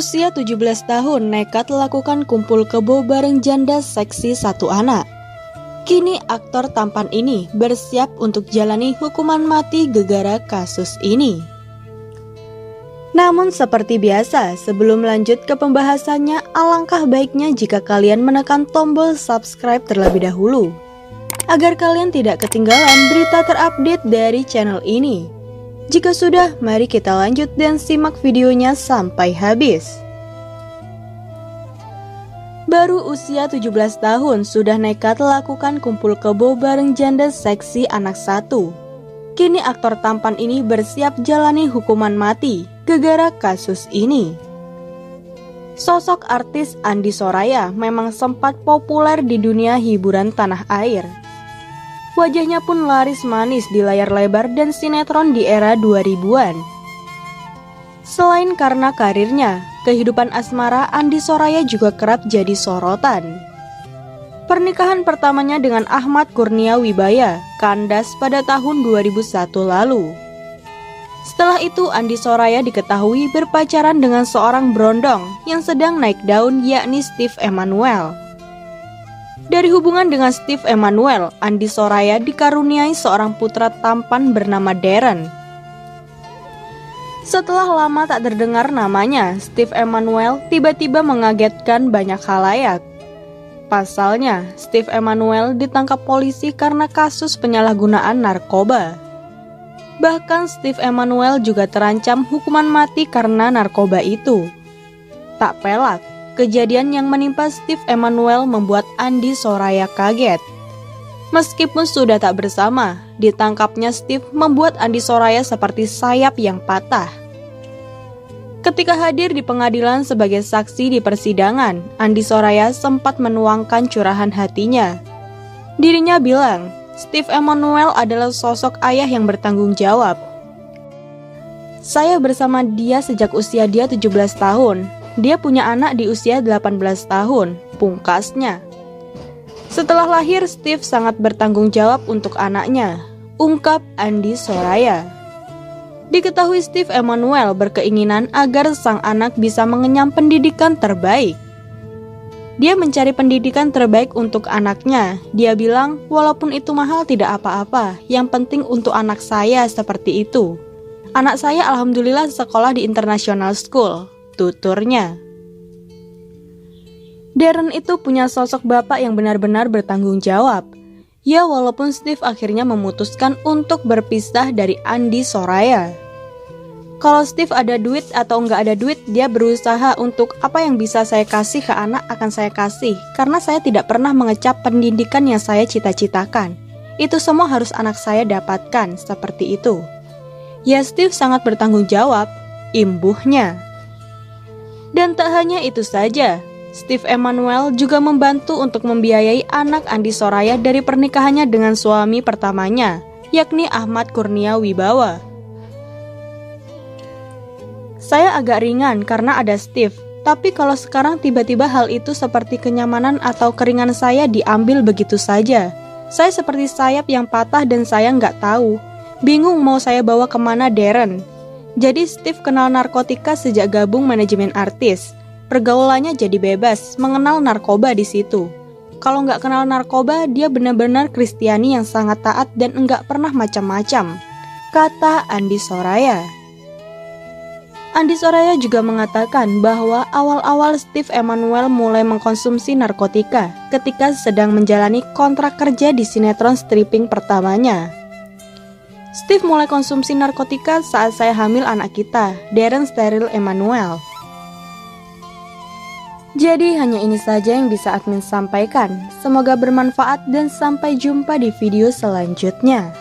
Usia 17 tahun nekat lakukan kumpul kebo bareng janda seksi satu anak. Kini aktor tampan ini bersiap untuk jalani hukuman mati gegara kasus ini. Namun seperti biasa, sebelum lanjut ke pembahasannya, alangkah baiknya jika kalian menekan tombol subscribe terlebih dahulu, agar kalian tidak ketinggalan berita terupdate dari channel ini. Jika sudah, mari kita lanjut dan simak videonya sampai habis. Baru usia 17 tahun sudah nekat lakukan kumpul kebo bareng janda seksi anak satu. Kini aktor tampan ini bersiap jalani hukuman mati gegara kasus ini. Sosok artis Andi Soraya memang sempat populer di dunia hiburan tanah air. Wajahnya pun laris manis di layar lebar dan sinetron di era 2000-an. Selain karena karirnya, kehidupan asmara Andi Soraya juga kerap jadi sorotan. Pernikahan pertamanya dengan Ahmad Kurnia Wibaya kandas pada tahun 2001 lalu. Setelah itu Andi Soraya diketahui berpacaran dengan seorang berondong yang sedang naik daun, yakni Steve Emmanuel. Dari hubungan dengan Steve Emmanuel, Andi Soraya dikaruniai seorang putra tampan bernama Darren. Setelah lama tak terdengar namanya, Steve Emmanuel tiba-tiba mengagetkan banyak khalayak. Pasalnya, Steve Emmanuel ditangkap polisi karena kasus penyalahgunaan narkoba. Bahkan Steve Emmanuel juga terancam hukuman mati karena narkoba itu. Tak pelak, kejadian yang menimpa Steve Emmanuel membuat Andi Soraya kaget. Meskipun sudah tak bersama, ditangkapnya Steve membuat Andi Soraya seperti sayap yang patah. Ketika hadir di pengadilan sebagai saksi di persidangan, Andi Soraya sempat menuangkan curahan hatinya. Dirinya bilang, Steve Emmanuel adalah sosok ayah yang bertanggung jawab. Saya bersama dia sejak usia dia 17 tahun. Dia punya anak di usia 18 tahun, pungkasnya. Setelah lahir, Steve sangat bertanggung jawab untuk anaknya, ungkap Andi Soraya. Diketahui Steve Emmanuel berkeinginan agar sang anak bisa mengenyam pendidikan terbaik. Dia mencari pendidikan terbaik untuk anaknya. Dia bilang, walaupun itu mahal tidak apa-apa, yang penting untuk anak saya seperti itu. Anak saya alhamdulillah sekolah di international school, tuturnya. Darren itu punya sosok bapak yang benar-benar bertanggung jawab. Ya, walaupun Steve akhirnya memutuskan untuk berpisah dari Andi Soraya. Kalau Steve ada duit atau nggak ada duit, dia berusaha untuk apa yang bisa saya kasih ke anak akan saya kasih. Karena saya tidak pernah mengecap pendidikan yang saya cita-citakan. Itu semua harus anak saya dapatkan, seperti itu. Ya, Steve sangat bertanggung jawab, imbuhnya. Dan tak hanya itu saja, Steve Emmanuel juga membantu untuk membiayai anak Andi Soraya dari pernikahannya dengan suami pertamanya, yakni Ahmad Kurnia Wibawa. Saya agak ringan karena ada Steve, tapi kalau sekarang tiba-tiba hal itu seperti kenyamanan atau keringan saya diambil begitu saja. Saya seperti sayap yang patah dan saya nggak tahu. Bingung mau saya bawa kemana Darren. Jadi Steve kenal narkotika sejak gabung manajemen artis. Pergaulannya jadi bebas, mengenal narkoba di situ. Kalau nggak kenal narkoba, dia benar-benar Kristiani yang sangat taat dan nggak pernah macam-macam, kata Andi Soraya. Andi Soraya juga mengatakan bahwa awal-awal Steve Emmanuel mulai mengkonsumsi narkotika ketika sedang menjalani kontrak kerja di sinetron stripping pertamanya. Steve mulai konsumsi narkotika saat saya hamil anak kita, Darren Steril Emmanuel. Jadi hanya ini saja yang bisa admin sampaikan. Semoga bermanfaat dan sampai jumpa di video selanjutnya.